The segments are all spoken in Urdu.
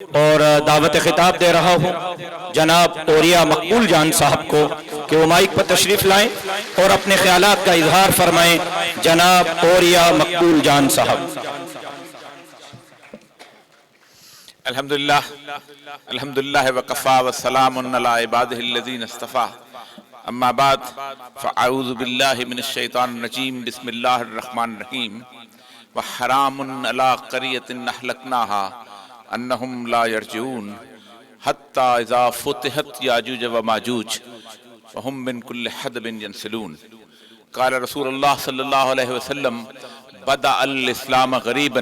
اور دعوت خطاب دے رہا ہوں جناب اوریا مقبول جان صاحب کو کہ وہ مائک پر تشریف لائیں اور اپنے خیالات کا اظہار فرمائیں۔ جناب اوریا مقبول جان صاحب۔ الحمدللہ وکفا وسلام علی عبادہ الذین اصطفیٰ اما بعد فاعوذ باللہ من الشیطان الرجیم بسم اللہ الرحمن الرحیم وحرام علی قریۃ اہلکناہا انہم لا یرجعون حتی اذا فتحت یاجوج وماجوج وہم من کل حدب ینسلون۔ قال رسول اللہ صلی اللہ علیہ وسلم بدأ الاسلام غریبا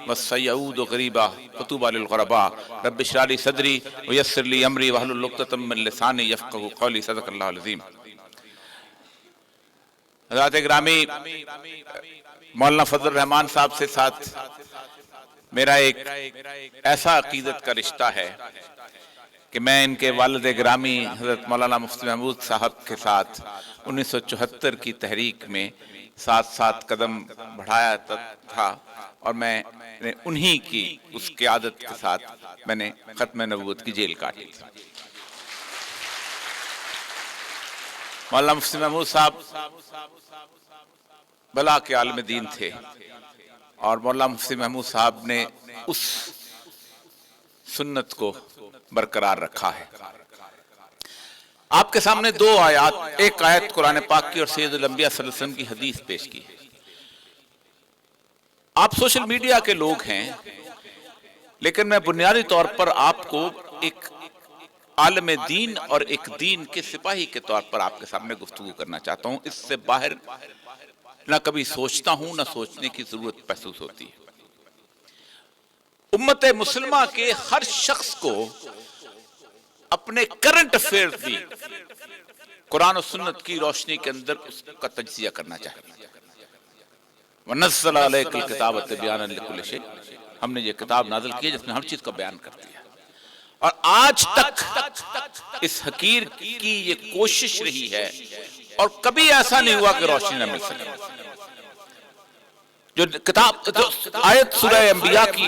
والسیعود غریبا فطوبى للغرباء رب اشرح لي صدری ویسر لی امری واحلل عقدۃ من لسانی یفقہوا قولی۔ صدق اللہ العظیم۔ حضرات گرامی، مولانا فضل الرحمان صاحب سے ساتھ میرا ایک ایسا عقیدت کا رشتہ ہے کہ میں ان کے والد گرامی حضرت مولانا مفتی محمود صاحب کے ساتھ 1974 کی تحریک میں ساتھ ساتھ قدم بڑھایا تھا، اور میں نے انہی کی اس قیادت کے ساتھ میں نے ختم نبوت کی جیل کاٹی تھی۔ مولانا مفتی محمود صاحب بلا کے عالم دین تھے، اور مولانا مفتی محمود صاحب نے اس سنت کو برقرار رکھا ہے۔ آپ کے سامنے دو آیات، ایک آیت قرآن پاک کی اور سید الانبیاء صلی اللہ علیہ وسلم کی حدیث پیش کی ہے۔ آپ سوشل میڈیا کے لوگ ہیں، لیکن میں بنیادی طور پر آپ کو ایک عالم دین اور ایک دین کے سپاہی کے طور پر آپ کے سامنے گفتگو کرنا چاہتا ہوں۔ اس سے باہر نہ کبھی سوچتا ہوں، نہ سوچنے کی ضرورت محسوس ہوتی ہے۔ امت مسلمہ کے ہر شخص کو اپنے کرنٹ افیئر بھی قرآن و سنت کی روشنی کے اندر اس کا تجزیہ کرنا چاہیے۔ وَنَزَّلَ عَلَيْكَ الْكِتَابَ تِبْيَانًا لِكُلِّ شَيْءٍ، ہم نے یہ کتاب نازل کی ہے جس میں ہر چیز کا بیان کر دیا، اور آج تک اس حقیر کی یہ کوشش رہی ہے، اور کبھی ایسا نہیں ہوا کہ روشنی نہ مل سکے۔ جو کتاب، جو آیت سورہ انبیاء کی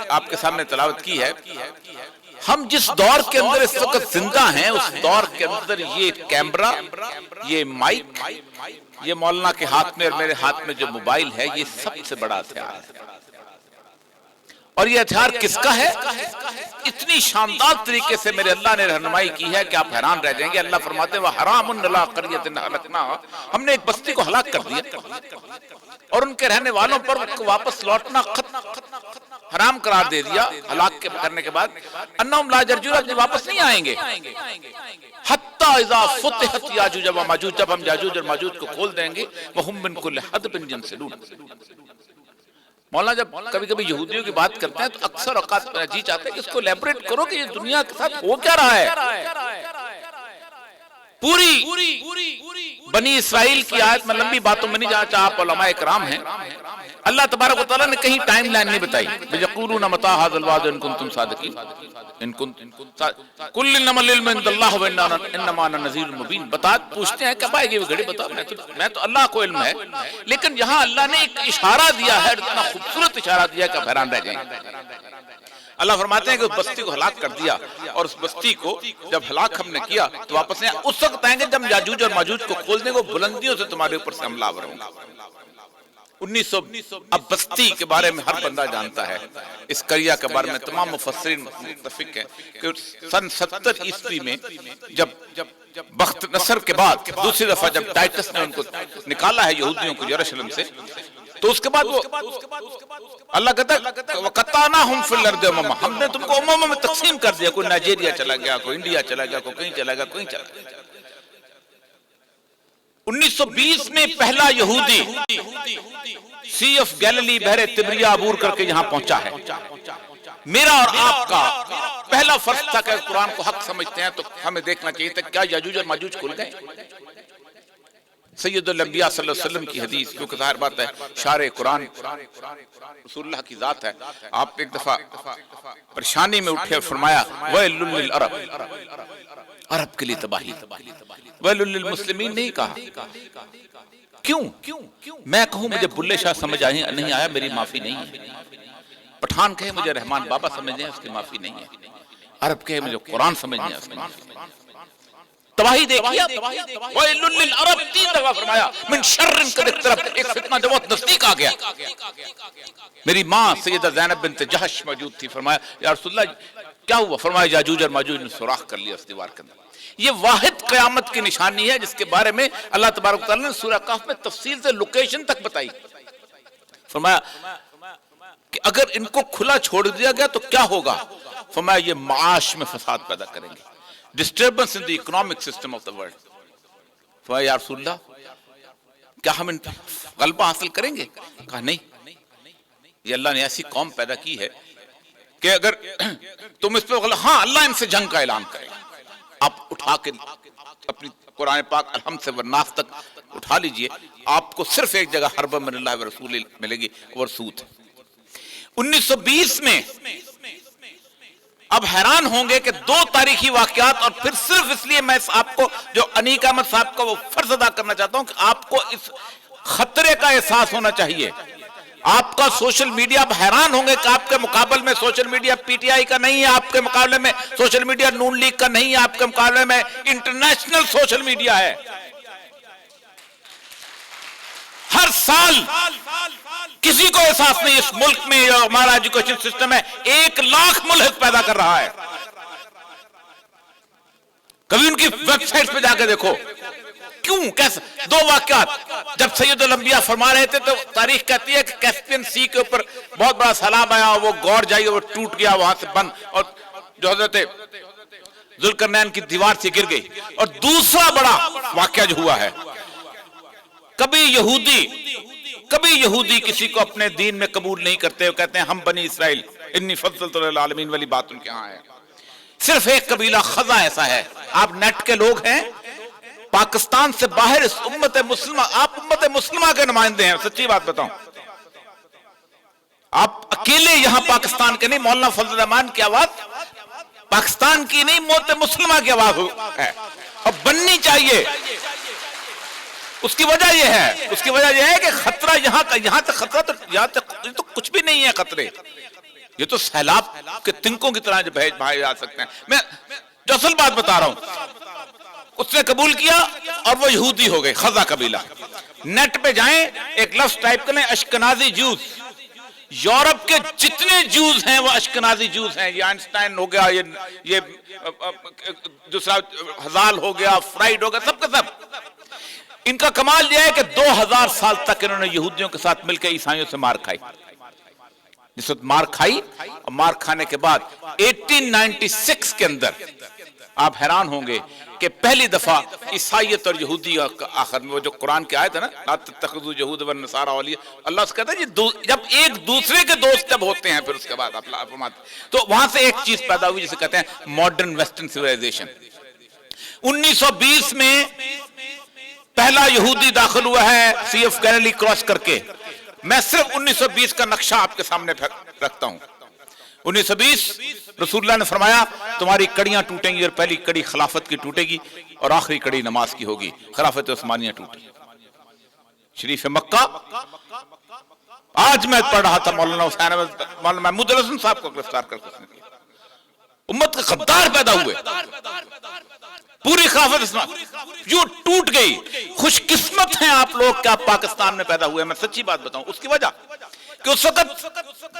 آپ کے سامنے تلاوت کی ہے، ہم جس دور کے اندر اس وقت زندہ ہیں، اس دور کے اندر یہ کیمرہ، یہ مائک، یہ مولانا کے ہاتھ میں اور میرے ہاتھ میں جو موبائل ہے، یہ سب سے بڑا ہتھیار ہے۔ اور یہ ہتھیار کس کا ہے؟ اتنی شاندار طریقے سے میرے اللہ نے رہنمائی کی ہے کہ آپ حیران رہ جائیں گے۔ اللہ فرماتے ہیں وَحَرَامٌ عَلَىٰ قَرْيَةٍ أَهْلَكْنَاهَا، ہم نے ایک بستی کو ہلاک کر دیا اور ان کے رہنے والوں پر واپس لوٹنا حرام قرار دے دیا ہلاک کرنے کے بعد۔ انہم لا یرجعون، واپس نہیں آئیں گے حتی اذا فتحت یاجوج وماجوج، جب ہم یاجوج اور ماجوج کو کھول دیں گے، وہم من کل حدب ینسلون۔ مولانا جب کبھی کبھی یہودیوں کی بات کرتے ہیں تو اکثر اوقات میرا جی چاہتا ہے کہ اس کو ایلیبریٹ کرو کہ یہ دنیا کے ساتھ ہو کیا رہا ہے۔ پوری بنی اسرائیل کی آیت میں لمبی باتوں میں نہیں جانا چاہا، آپ علماء اکرام ہیں، اللہ تبارک و تعالیٰ نے کہیں ٹائم لائن نہیں بتائی۔ یقولون متی ھذا الوعد ان کنتم صادقین قل انما العلم عند اللہ وانما انا نذیر مبین۔ پوچھتے ہیں کب آئے گی وہ گھڑی، بتا میں تو اللہ کو علم ہے، لیکن یہاں اللہ نے ایک اشارہ دیا ہے، اتنا خوبصورت اشارہ دیا کہ آپ حیران رہ جائیں گے۔ اللہ فرماتے ہیں کہ اس بستی کو ہلاک کر دیا، اور اس بستی کو جب ہلاک ہم نے کیا تو واپس نہیں، اس وقت آئیں گے جب یاجوج اور ماجوج کو کھول دیں گے، وہ بلندیوں سے تمہارے اوپر سے حملہ آور ہوں گے۔ 1900 اب بستی کے بارے میں ہر بندہ جانتا ہے، اس قریہ کے بارے میں تمام مفسرین متفق ہیں کہ سن 70 عیسوی میں جب بخت نصر کے بعد دوسری دفعہ جب ٹائٹس نے ان کو نکالا ہے یہودیوں کو یروشلم سے، تو اس کے بعد وہ اللہ کہتا ہے وَقَطَّعْنَاهُمْ فِي الْأَرْضِ أُمَمًا، ہم نے تم کو امموں میں تقسیم کر دیا، کوئی نائجیریا چلا گیا، کوئی انڈیا چلا گیا، کوئی کہیں چلا گیا، کوئی چلا گیا۔ 1920 میں پہلا یہودی سی آف گیلیلی بحر تبریہ عبور کر کے یہاں پہنچا ہے۔ میرا اور آپ کا پہلا فرض تھا کہ قرآن کو حق سمجھتے ہیں تو ہمیں دیکھنا چاہیے تھا کیا یاجوج اور ماجوج کھل گئے۔ سید الانبیاء صلی اللہ علیہ وسلم کی حدیث، کیونکہ ظاہر بات ہے شارع قرآن رسول اللہ کی ذات ہے۔ آپ ایک دفعہ پریشانی میں اٹھے اور فرمایا وَيْلٌ لِّلْعَرَبِ، عرب کے لیے تباہی، وَيْلٌ لِّلْمُسْلِمِينَ نہیں کہا۔ کیوں؟ میں کہوں مجھے بلے شاہ سمجھ نہیں آیا، میری معافی نہیں ہے۔ پٹھان کہے مجھے رحمان بابا سمجھنے ہیں، اس کی معافی نہیں ہے، عرب کہے مجھے قرآن سمجھنے ہیں، اس کی معافی نہیں ہے۔ تباہی دیکھیے، وَيْلٌ لِّلْعَرَبِ 3 دفعہ فرمایا، من شر قد اقترب، ایک فتنہ جو بہت نزدیک آ گیا۔ میری ماں سیدہ زینب بنت جہش موجود تھی، فرمایا یا رسول اللہ کیا ہوا؟ فرمایا یاجوج اور ماجوج نے سوراخ کر لیا اس دیوار کے اندر۔ یہ واحد قیامت کی نشانی ہے جس کے بارے میں اللہ تبارک و تعالیٰ نے سورہ کہف میں تفصیل سے لوکیشن تک بتائی۔ فرمایا کہ اگر ان کو کھلا چھوڑ دیا گیا تو کیا ہوگا؟ فرمایا یہ معاش میں فساد پیدا کریں گے، disturbance in the economic system of the world. فرمایا یا رسول اللہ کیا ہم ان پر غلبہ حاصل کریں گے؟ کہا نہیں، یہ اللہ نے ایسی قوم پیدا کی ہے کہ اگر تم اس پہ ہاں اللہ ان سے جنگ کا اعلان کرے گا۔ آپ اٹھا کے اپنی قرآن پاک الحمد سے والناس تک اٹھا لیجئے، آپ کو صرف ایک جگہ حرب من اللہ و رسول ملے گی، اور سود۔ 1920 میں اب حیران ہوں گے کہ 2 تاریخی واقعات، اور پھر صرف اس لیے میں آپ کو جو انیک احمد صاحب کا وہ فرض ادا کرنا چاہتا ہوں کہ آپ کو اس خطرے کا احساس ہونا چاہیے۔ آپ کا سوشل میڈیا، اب حیران ہوں گے کہ آپ کے مقابل میں social media P T I کا نہیں ہے، آپ کے مقابلے میں سوشل میڈیا نون لیگ کا نہیں ہے، آپ کے مقابلے میں انٹرنیشنل سوشل میڈیا ہے۔ ہر سال کسی کو احساس نہیں، اس ملک میں جو ہمارا ایجوکیشن سسٹم ہے 1 لاکھ ملحد پیدا کر رہا ہے۔ کبھی ان کی ویب سائٹ پہ جا کے دیکھو کیوں کیسے۔ 2 واقعات، جب سید الانبیاء فرما رہے تھے تو تاریخ کہتی ہے کہ کیسپین سی کے اوپر بہت بڑا سیلاب آیا، وہ گور جائی اور ٹوٹ گیا وہاں سے بند، اور جو حضرت ذوالقرنین کی دیوار سے گر گئی۔ اور دوسرا بڑا واقعہ جو ہوا ہے، کبھی یہودی کسی کو اپنے دین میں قبول نہیں کرتے، وہ کہتے ہیں ہم بنی اسرائیل انی فضلت العالمین والی بات ان کے ہاں ہے۔ صرف ایک قبیلہ خزا ایسا ہے، آپ نیٹ کے لوگ ہیں، پاکستان سے باہر اس امت مسلمہ، آپ امت مسلمہ کے نمائندے ہیں، سچی بات بتاؤں، آپ اکیلے یہاں پاکستان کے نہیں، مولانا فضل الرحمان کی آواز پاکستان کی نہیں، امت مسلمہ کی آواز ہے، اور بننی چاہیے۔ اس کی وجہ یہ ہے کہ خطرہ یہاں تک خطرہ تو یہاں تک یہ تو کچھ بھی نہیں ہے خطرے، یہ تو سیلاب کے تنکوں کی طرح جو بہائے جا سکتے ہیں۔ میں جو اصل بات بتا رہا ہوں، اس نے قبول کیا اور وہ یہودی ہو گئے، خزا قبیلہ۔ نیٹ پہ جائیں، ایک لفظ ٹائپ کریں اشکنازی جوز، یورپ کے جتنے جوز ہیں وہ اشکنازی جوز ہیں۔ یہ آئنسٹائن ہو گیا، یہ دوسرا ہزال ہو گیا، فرائیڈ ہو گیا، سب کا سب۔ ان کا کمال یہ ہے کہ 2000 سال تک انہوں نے یہودیوں کے ساتھ مل کے عیسائیوں سے مار کھائی۔ جس وقت مار کھائی، اور مار کھانے کے بعد 1896 کے اندر آپ حیران ہوں گے کہ پہلی دفعہ عیسائیت اور یہودی آخر میں وہ جو قرآن کی آیت ہے نا، لا تتخذوا یہود والنصارى اولیاء، اللہ سے کہتا ہے جب ایک دوسرے کے دوست جب ہوتے ہیں پھر اس کے بعد آپ فرماتے، تو وہاں سے ایک چیز پیدا ہوئی جسے کہتے ہیں ماڈرن ویسٹرن سویلائزیشن۔ 1920 میں پہلا یہودی داخل ہوا ہے سی ایف کینیڈی کراس کر کے۔ میں صرف 1920 کا نقشہ آپ کے سامنے رکھتا ہوں۔ 1920 رسول اللہ نے فرمایا تمہاری کڑیاں ٹوٹیں گی، اور پہلی کڑی خلافت کی ٹوٹے گی اور آخری کڑی نماز کی ہوگی۔ خلافت عثمانیہ ٹوٹی۔ شریف مکہ، آج میں پڑھ رہا تھا مولانا حسین مولانا محمود الحسن صاحب کو گرفتار کر کے امت کے غدار پیدا ہوئے، پوری خلافت اسلام جو ٹوٹ گئی۔ خوش قسمت ہیں آپ لوگ کہ آپ پاکستان میں پیدا ہوئے۔ میں سچی بات بتاؤں، اس کی وجہ کہ اس وقت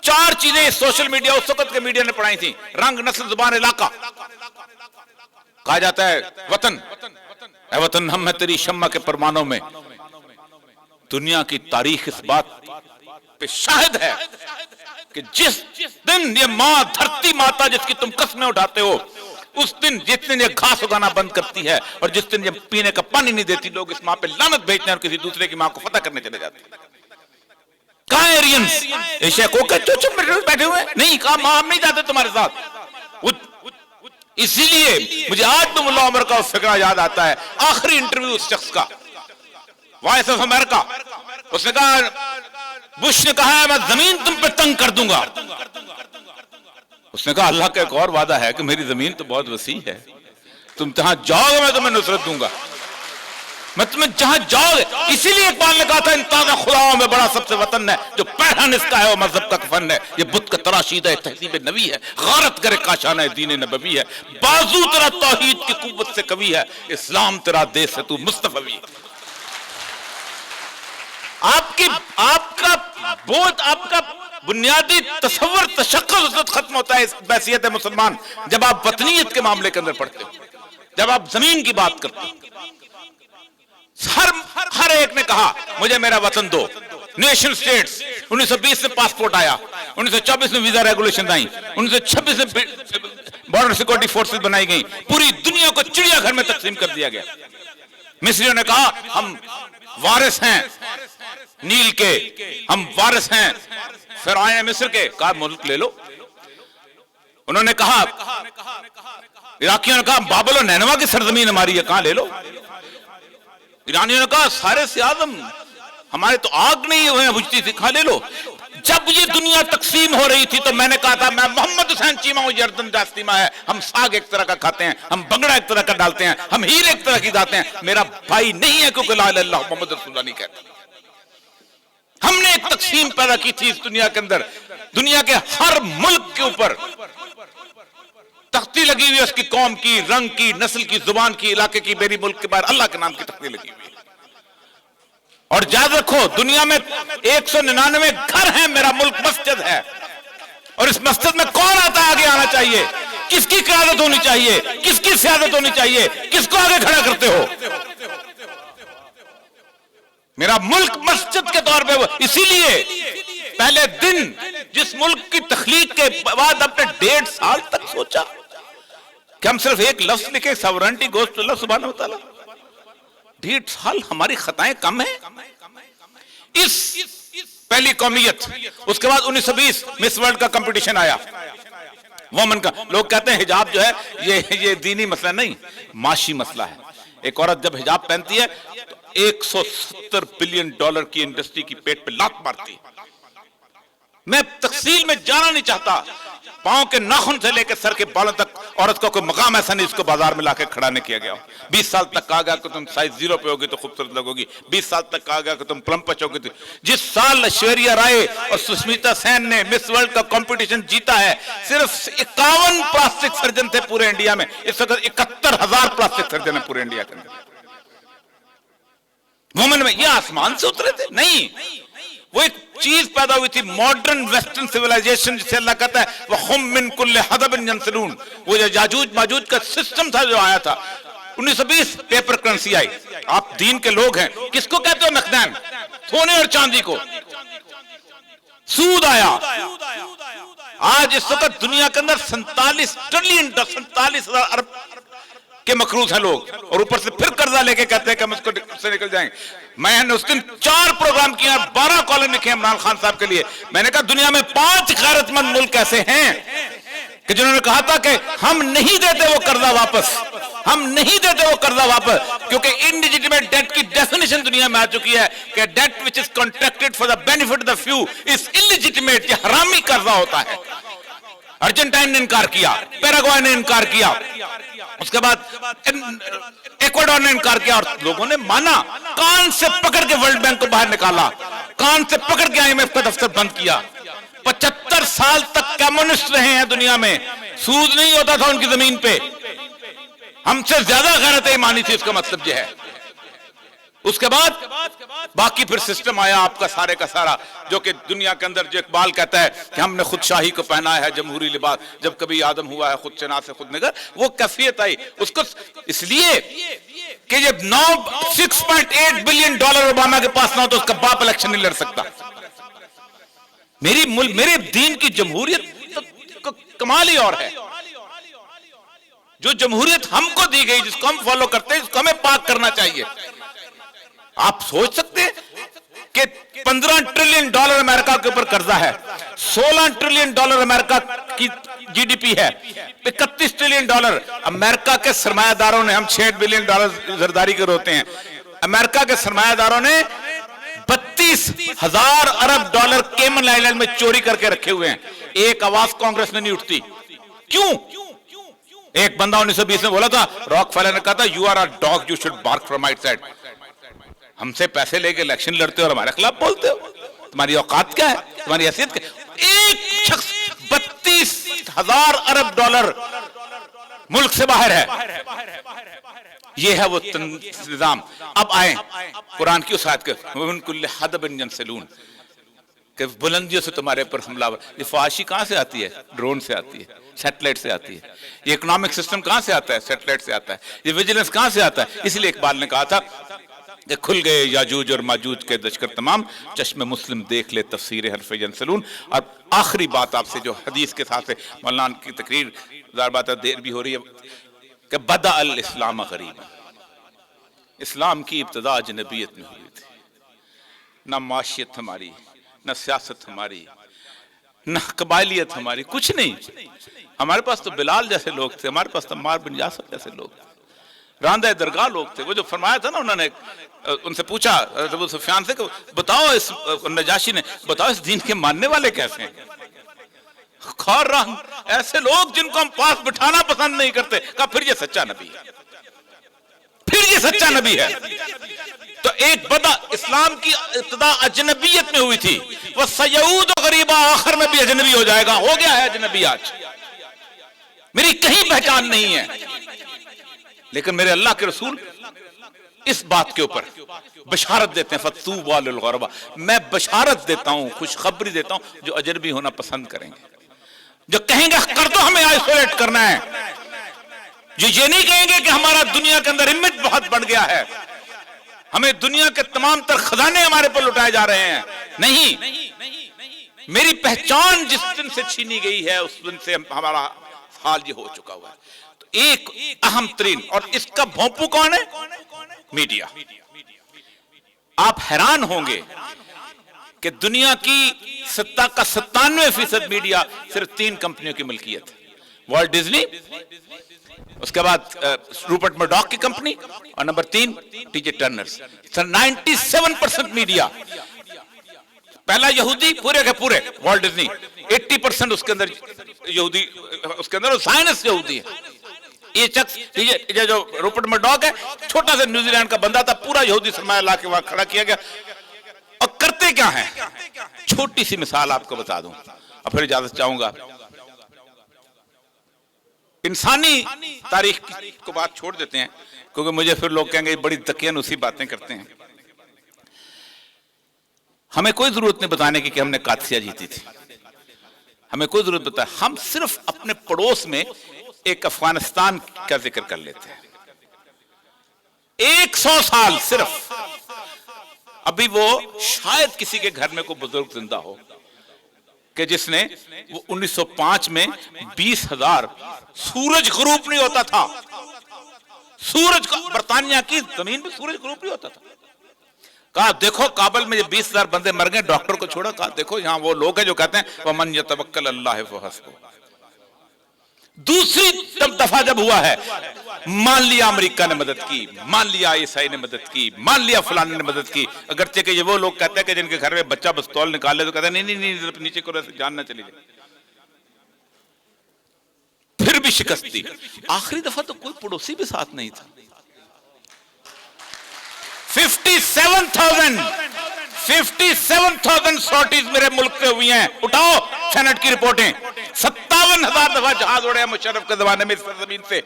4 چیزیں سوشل میڈیا اس وقت کے میڈیا نے پڑھائی تھیں: رنگ، نسل، زبان، علاقہ۔ کہا جاتا ہے وطن، اے وطن ہم ہیں تیری شمع کے پروانوں میں۔ دنیا کی تاریخ اس بات پہ شاہد ہے کہ جس دن یہ ماں دھرتی ماتا جس کی تم قسمیں اٹھاتے ہو، اس دن جس دن یہ گھاس اگانا بند کرتی ہے اور جس دن یہ پینے کا پانی نہیں دیتی، لوگ اس ماں پہ لعنت بھیجتے ہیں اور کسی دوسرے کی ماں کو فتح کرنے چلے جاتے ہیں۔ کہاں ایرینز؟ ایشیا کو چپ بیٹھے ہوئے نہیں، کہا ماں ہم نہیں جاتے تمہارے ساتھ۔ اسی لیے مجھے آج بھی ملا عمر کا فکرہ یاد آتا ہے، آخری انٹرویو اس شخص کا، وائس آف امریکہ۔ اس نے کہا، بش نے کہا ہے میں زمین تم پہ تنگ کر دوں گا۔ اس نے کہا اللہ کا ایک اور وعدہ ہے کہ میری زمین تو بہت وسیع ہے، تم جہاں جاؤ گے میں تمہیں نصرت دوں گا۔ میں تمہیں جہاں جاؤ گے، اسی لیے اقبال نے کہا تھا ان تازہ خداؤں میں بڑا سب سے وطن ہے، جو پہرن اس کا ہے وہ مذہب کا کفن ہے، یہ بت کا تراشیدہ ہے تہذیب نبی ہے، غارت کرے کاشانہ دین نبوی ہے، بازو تیرا توحید کی قوت سے قوی ہے، اسلام تیرا دیس ہے تو مصطفی ہے۔ آپ کا بنیادی تصور تشخص ختم ہوتا ہے اس بحثیت مسلمان جب آپ وطنیت کے معاملے کے اندر پڑھتے ہو، جب آپ زمین کی بات کرتے ہو۔ ہر ایک نے کہا مجھے میرا وطن دو، نیشن سٹیٹس، 1920 میں پاسپورٹ آیا، 1924 میں ویزا ریگولیشن آئی، 1926 میں بارڈر سیکورٹی فورسز بنائی گئی، پوری دنیا کو چڑیا گھر میں تقسیم کر دیا گیا۔ مصریوں نے کہا ہم وارث ہیں نیل کے، ہم وارث ہیں فرعون مصر کے، کہا ملک لے لو۔ انہوں نے کہا، عراقیوں نے کہا بابل و نینوا کی سرزمین ہماری ہے، کہاں لے لو۔ ایرانیوں نے کہا سارے سے اعظم ہمارے تو آگ نہیں ہوئے بجھتی تھی، کہاں لے لو۔ جب یہ دنیا تقسیم ہو رہی تھی تو میں نے کہا تھا میں محمد حسین چیمہ ہوں، یردن جاستیمہ ہے، ہم ساگ ایک طرح کا کھاتے ہیں، ہم بنگڑا ایک طرح کا ڈالتے ہیں، ہم ہیر ایک طرح کی ڈالتے ہیں، میرا بھائی نہیں ہے کیونکہ لا الہ الا اللہ محمد رسول اللہ نہیں کہتا۔ ہم نے ایک تقسیم پیدا کی تھی اس دنیا کے اندر، دنیا کے ہر ملک کے اوپر تختی لگی ہوئی ہے، اس کی قوم کی، رنگ کی، نسل کی، زبان کی، علاقے کی، میری ملک کے باہر اللہ کے نام کی تختی لگی ہوئی ہے۔ اور یاد رکھو دنیا میں 199 گھر ہیں، میرا ملک مسجد ہے، اور اس مسجد میں کون آتا ہے آگے آنا چاہیے، کس کی قیادت ہونی چاہیے، کس کی سیادت ہونی چاہیے، کس کو آگے کھڑا کرتے ہو؟ میرا ملک مسجد کے طور پہ، اسی لیے پہلے دن جس ملک کی تخلیق کے بعد اپنے 1.5 سال تک سوچا کہ ہم صرف ایک لفظ لکھے ساورنٹی گوز ٹو اللہ سبحانہ وتعالی، 1.5 سال ہماری خطائیں کم ہیں۔ اس پہلی قومیت، اس کے بعد 1920 مس ورلڈ کا کمپٹیشن آیا وومن کا۔ لوگ کہتے ہیں حجاب جو ہے یہ دینی مسئلہ نہیں، معاشی مسئلہ ہے۔ ایک عورت جب حجاب پہنتی ہے تو $170 بلین کی انڈسٹری کی پیٹ پہ لات مارتی۔ میں تفصیل میں جانا نہیں چاہتا، پاؤں کے ناخن سے لے کے سر کے بالوں تک عورت کا کوئی مقام ایسا نہیں اس کو بازار میں لا کے کھڑا نہیں کیا گیا۔ 20 سال تک کہا گیا کہ تم سائز 0 پہ ہوگی تو خوبصورت لگوگی، 20 سال تک کہا گیا کہ تم پلمپچ ہوگی۔ جس سال ایشوریا رائے اور سشمیتا سین نے مس ورلڈ کا کمپٹیشن جیتا ہے، صرف 51 پلاسٹک سرجن تھے پورے انڈیا میں، اس وقت 71,000 پلاسٹک سرجن ہیں پورے انڈیا کے اندر۔ وومن میں یہ آسمان سے اترے تھے؟ نہیں، وہ ایک چیز پیدا ہوئی تھی، ماڈرن ویسٹرن سیولائزیشن، جسے اللہ کہتا ہے وَهُمْ مِنْ كُلِّ حَدَبٍ يَنْسِلُونَ۔ وہ جو یاجوج ماجوج کا سسٹم تھا جو آیا تھا۔ 1920 پیپر کرنسی آئی۔ آپ دین کے لوگ ہیں، کس کو کہتے ہو نقدین؟ سونے اور چاندی کو۔ سود آیا۔ آج اس وقت دنیا کے اندر 47,000 ارب کے مقروض ہیں لوگ، اور اوپر سے پھر قرضہ لے کے کہتے ہیں کہ ہم اس کو سے نکل جائیں گے۔ میں نے اس دن 4 پروگرام کیا، 12 کالم لکھے عمران خان صاحب کے لیے۔ میں نے کہا دنیا میں 5 غیرت مند ملک ایسے ہیں کہ جنہوں نے کہا تھا کہ ہم نہیں دیتے وہ قرضہ واپس، ہم نہیں دیتے وہ قرضہ واپس، کیونکہ انلیجیٹمیٹ ڈیٹ کی ڈیفینیشن دنیا میں آ چکی ہے کہ date which is contracted for the benefit of the few is illegitimate، یہ حرامی قرضہ ہوتا ہے۔ ارجنٹائن نے انکار کیا، پیراگوائے نے انکار کیا، اس کے بعد ایکواڈور نے انکار کیا، اور لوگوں نے مانا، کان سے پکڑ کے ورلڈ بینک کو باہر نکالا، کان سے پکڑ کے IMF کا دفتر بند کیا۔ 75 سال تک کمیونسٹ رہے ہیں دنیا میں، سود نہیں ہوتا تھا ان کی زمین پہ۔ ہم سے زیادہ غیرت ایمانی تھی، اس کا مطلب یہ ہے۔ اس کے بعد باقی پھر سسٹم آیا آپ کا سارے کا سارا، جو کہ دنیا کے اندر جو اقبال کہتا ہے کہ ہم نے خود شاہی کو پہنا ہے جمہوری لباس، جب کبھی آدم ہوا ہے خود شناس سے خود نگر، وہ کیفیت آئی اس کو، اس لیے کہ جب 6.8 بلین ڈالر اوباما کے پاس نہ ہو تو اس کا باپ الیکشن نہیں لڑ سکتا۔ میرے دین کی جمہوریت تو کمال ہی اور ہے۔ جو جمہوریت ہم کو دی گئی، جس کو ہم فالو کرتے ہیں، جس کو ہمیں پاک کرنا چاہیے۔ آپ سوچ سکتے ہیں کہ 15 ٹریلین ڈالر امریکہ کے اوپر قرضہ ہے، 16 ٹریلین ڈالر امریکہ کی جی ڈی پی ہے، 31 ٹریلین ڈالر امریکہ کے سرمایہ داروں نے، ہم 6 بلین ڈالر زرداری کے روتے ہیں، امریکہ کے سرمایہ داروں نے 32,000 ارب ڈالر کیمن آئیلینڈ میں چوری کر کے رکھے ہوئے ہیں۔ ایک آواز کانگریس میں نہیں اٹھتی، کیوں؟ ایک بندہ 1920 میں بولا تھا، راک فیلر نے کہا تھا you are a dog you should bark from outside. ہم سے پیسے لے کے الیکشن لڑتے ہو اور ہمارے خلاف بولتے ہو. تمہاری اوقات کیا ہے؟ تمہاری حیثیت کیا؟ ایک شخص 32,000 ارب ڈالر ملک سے باہر ہے. یہ ہے وہ نظام. اب آئیں قرآن کی اس آیت کے وَمِن كُلِّ حَدَبٍ يَنْسِلُونَ کہ بلندیوں سے تمہارے پر حملہ. یہ فحاشی کہاں سے آتی ہے؟ ڈرون سے آتی ہے, سیٹلائٹ سے آتی ہے. یہ اکنامک سسٹم کہاں سے آتا ہے؟ سیٹلائٹ سے آتا ہے. یہ ویجیلنس کہاں سے آتا ہے؟ اس لیے اقبال نے کہا تھا کہ کھل گئے یاجوج اور ماجوج کے لشکر تمام, چشم مسلم دیکھ لے تفسیر حرف ینسلون. اور آخری بات آپ سے جو حدیث کے ساتھ مولانا کی تقریر, ظاہر بات ہے دیر بھی ہو رہی ہے, کہ بدأ الاسلام غریبا, اسلام کی ابتدا اجنبیت میں ہوئی تھی. نہ معاشیت ہماری, نہ سیاست ہماری, نہ قبائلیت ہماری, کچھ نہیں. ہمارے پاس تو بلال جیسے لوگ تھے, ہمارے پاس تو عمار بن یاسر جیسے لوگ تھے, راندہ درگاہ لوگ تھے. وہ جو فرمایا تھا نا, انہوں نے ان سے پوچھا ابو سفیان سے کہ بتاؤ, اس نجاشی نے بتاؤ اس دین کے ماننے والے کیسے ہیں؟ خار راہ ایسے لوگ جن کو ہم پاس بٹھانا پسند نہیں کرتے. کہا پھر یہ سچا نبی ہے, پھر یہ سچا نبی ہے. تو ایک بدا اسلام کی ابتدا اجنبیت میں ہوئی تھی, وہ سیعود و غریبہ آخر میں بھی اجنبی ہو جائے گا. ہو گیا ہے اجنبی آج, میری کہیں پہچان نہیں ہے. لیکن میرے اللہ کے رسول اس بات کے اوپر بشارت دیتے ہیں, فَطُوبَى لِلْغُرَبَاء, میں بشارت دیتا ہوں, خوشخبری دیتا ہوں جو اجنبی ہونا پسند کریں گے, جو کہیں گے کر دو ہمیں آئسولیٹ کرنا ہے, جو یہ نہیں کہیں گے کہ ہمارا دنیا کے اندر امیج بہت بڑھ گیا ہے, ہمیں دنیا کے تمام تر خزانے ہمارے پر لٹائے جا رہے ہیں. نہیں, میری پہچان جس دن سے چھینی گئی ہے اس دن سے ہمارا حال یہ ہو چکا ہوا ہے. تو ایک اہم ترین, اور اس کا بھونپو کون ہے؟ میڈیا. آپ حیران ہوں گے کہ دنیا کی سطح کا 97% میڈیا صرف 3 کمپنیوں کی ملکیت ہے. والٹ ڈزنی, اس کے بعد روپرٹ مرڈاک کی کمپنی, اور نمبر 3 ٹی جے ٹرنرز. 97% میڈیا. پہلا یہودی پورے کے پورے والٹ ڈزنی, 80% اس کے اندر یہودی, اس کے اندر سائنس یہودی ہے. یہ شخص یہ جو روپرٹ مرڈاک ہے, چھوٹا سا نیوزی لینڈ کا بندہ تھا, پورا یہودی سرمایہ لا کے وہاں کھڑا کیا گیا. اور کرتے کیا ہیں؟ چھوٹی سی مثال آپ کو بتا دوں اور پھر اجازت چاہوں گا. انسانی تاریخ کو بات چھوڑ دیتے ہیں کیونکہ مجھے پھر لوگ کہیں گے بڑی دقیانوسی باتیں کرتے ہیں. ہمیں کوئی ضرورت نہیں بتانے کی کہ ہم نے قادسیہ جیتی تھی, ہمیں کوئی ضرورت بتا, ہم صرف اپنے پڑوس میں ایک افغانستان کا ذکر کر لیتے ہیں. 100 سال صرف, ابھی وہ شاید کسی کے گھر میں کوئی بزرگ زندہ ہو کہ جس نے وہ 1905 میں 20,000 سورج غروب نہیں ہوتا تھا, سورج کا برطانیہ کی زمین پہ سورج غروب نہیں ہوتا تھا. کہا دیکھو کابل میں یہ 20,000 بندے مر گئے, ڈاکٹر کو چھوڑا, کہا دیکھو یہاں وہ لوگ ہیں جو کہتے ہیں وَمَن يَتَوَكَّلَ اللَّهِ فَحَسْبُهُ. دوسری دفعہ جب ہوا ہے, مان لیا امریکہ نے مدد کی, مان لیا عیسائی نے مدد کی, مان لیا فلانے نے مدد کی, اگرچہ کہ یہ وہ لوگ کہتے ہیں کہ جن کے گھر میں بچہ پستول نکال لے تو کہتے ہیں نہیں نیچے کو جان نہ چلی جائے. پھر بھی شکست دی. آخری دفعہ تو کوئی پڑوسی بھی ساتھ نہیں تھا. 57,000 سارٹیز میرے ملک سے ہوئی ہیں. اٹھاؤ سینٹ کی رپورٹیں. 57,000 دفعہ جہاز اڑے ہیں مشرف کے زمانے میں اس زمین سے.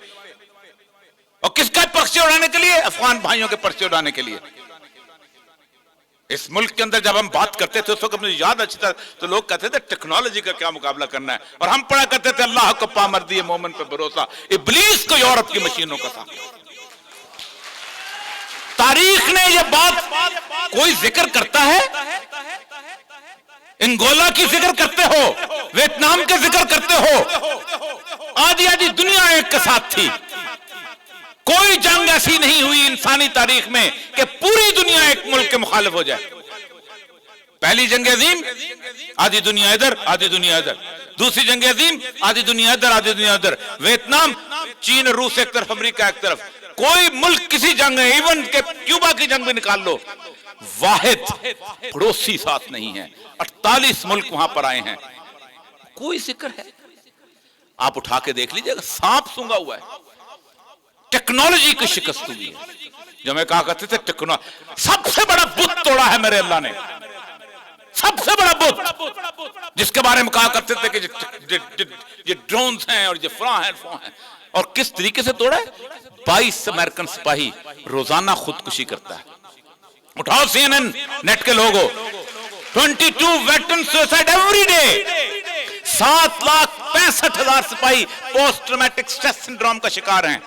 اور کس کا پرچے اڑانے کے لیے؟ افغان بھائیوں کے پرچے اڑانے کے لیے. اس ملک کے اندر جب ہم بات کرتے تھے اس وقت مجھے یاد اچھی طرح تو لوگ کہتے تھے ٹیکنالوجی کا کیا مقابلہ کرنا ہے, اور ہم پڑھا کرتے تھے اللہ کو پامردی مومن پہ بھروسہ, ابلیس کو یورپ کی مشینوں کا ساتھ. تاریخ نے یہ بات کوئی ذکر کرتا ہے؟ انگولا کی ذکر کرتے ہو, ویتنام کے ذکر کرتے ہو, آدھی دنیا ایک کے ساتھ تھی. کوئی جنگ ایسی نہیں ہوئی انسانی تاریخ میں کہ پوری دنیا ایک ملک کے مخالف ہو جائے. پہلی جنگ عظیم آدھی دنیا ادھر آدھی دنیا ادھر, دوسری جنگ عظیم آدھی دنیا ادھر آدھی دنیا ادھر, ویتنام, چین, روس ایک طرف, امریکہ ایک طرف. کوئی ملک کسی جنگ ہے, ایون کہ کیوبا کی جنگ بھی نکال لو, واحد پڑوسی ساتھ نہیں ہے. 48 ملک وہاں پر آئے ہیں, کوئی ذکر ہے؟ آپ اٹھا کے دیکھ لیجئے گا, سانپ سونگا ہوا ہے. ٹیکنالوجی کی شکست ہوئی ہے. جو میں کہا کرتے تھے سب سے بڑا بت توڑا ہے میرے اللہ نے، سب سے بڑا بت، جس کے بارے میں کہا کرتے تھے کہ یہ ڈرونز ہیں اور یہ فلاں ہیں فلاں ہیں، اور کس طریقے سے توڑا ہے؟ 22 امریکن سپاہی روزانہ خودکشی کرتا ہے۔ اٹھاؤ سی این این نیٹ کے لوگو، 22 ویٹرن سوسائڈ ایوری ڈے، 7,65,000 سپاہی پوسٹ ٹرامیٹک سٹریس سنڈروم کا شکار ہیں۔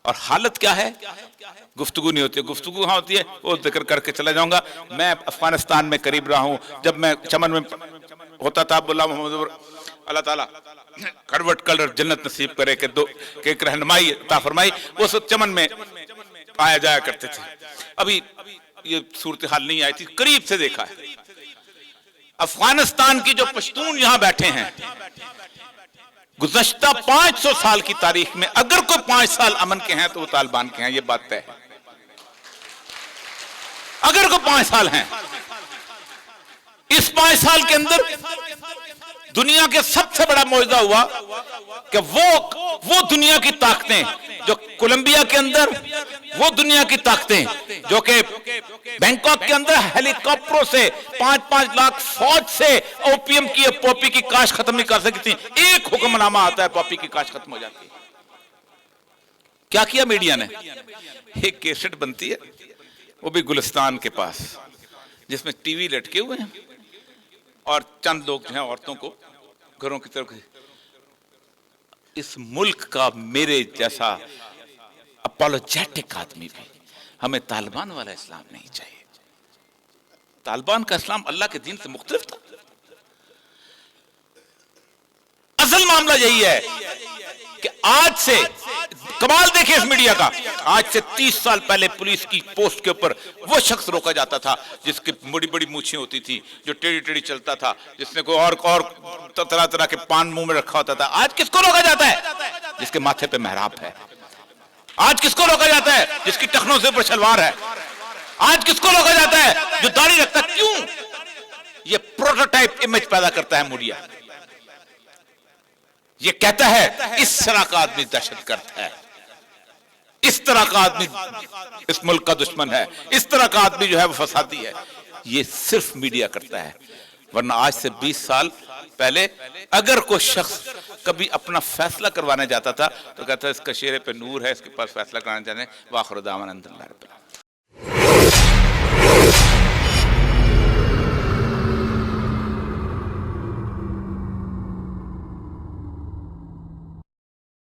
اور حالت کیا ہے؟ گفتگو نہیں ہوتی ہے، گفتگو کہاں ہوتی ہے؟ وہ ذکر کر کے چلا جاؤں گا۔ میں افغانستان میں قریب رہا ہوں، جب میں چمن میں ہوتا تھا، عبداللہ محمد، اللہ تعالیٰ کروٹ کلر جنت نصیب کرے کہ ایک رہنمائی عطا فرمائی، وہ سب چمن میں آیا جایا کرتے تھے۔ ابھی یہ صورتحال نہیں آئی تھی، قریب سے دیکھا ہے۔ افغانستان کی جو پشتون یہاں بیٹھے ہیں، گزشتہ 500 سال کی تاریخ میں اگر کوئی 5 سال امن کے ہیں تو وہ طالبان کے ہیں، یہ بات طے ہے۔ اگر کوئی 5 سال ہیں، اس 5 سال کے اندر دنیا کے سب سے بڑا معجزہ ہوا کہ وہ دنیا کی طاقتیں جو کولمبیا کے اندر، وہ دنیا کی طاقتیں جو کہ بینکاک کے اندر ہیلی کاپٹروں سے 5-5 لاکھ فوج سے اوپیم کی پاپی کی کاشت ختم نہیں کر سکتی، ایک حکم نامہ آتا ہے پاپی کی کاشت ختم ہو جاتی ہے۔ کیا کیا میڈیا نے؟ ایک کیسٹ بنتی ہے، وہ بھی گلستان کے پاس، جس میں ٹی وی لٹکے ہوئے ہیں اور چند لوگ جو ہیں عورتوں کو گھروں کی طرف۔ اس ملک کا میرے جیسا اپولوجیٹک آدمی بھی، ہمیں طالبان والا اسلام نہیں چاہیے۔ طالبان کا اسلام اللہ کے دین سے مختلف تھا۔ اصل معاملہ یہی ہے کہ آج سے کمال دیکھیں اس میڈیا کا، آج سے 30 سال پہلے پولیس کی پوسٹ کے اوپر وہ شخص روکا جاتا تھا جس کی بڑی بڑی مونچھیں ہوتی تھی، جو ٹیڑھی ٹیڑھی چلتا تھا، جس نے کوئی اور طرح طرح کے پان منہ میں رکھا ہوتا تھا۔ آج کس کو روکا جاتا ہے؟ جس کے ماتھے پہ محراب ہے۔ آج کس کو روکا جاتا ہے؟ جس کی ٹخنوں سے اوپر شلوار ہے۔ آج کس کو روکا جاتا ہے؟ جو داڑھی رکھتا ہے۔ کیوں؟ یہ پروٹوٹائپ امیج پیدا کرتا ہے میڈیا۔ یہ کہتا ہے اس طرح کا آدمی دہشت گرد ہے، اس طرح کا آدمی اس ملک کا دشمن ہے، اس طرح کا آدمی جو ہے وہ فسادی ہے۔ یہ صرف میڈیا کرتا ہے، ورنہ آج سے 20 سال پہلے اگر کوئی شخص کبھی اپنا فیصلہ کروانے جاتا تھا تو کہتا ہے اس کا چہرے پہ نور ہے، اس کے پاس فیصلہ کرانا چاہتے ہیں، وآخر دعوانا الحمدللہ رب العالمین۔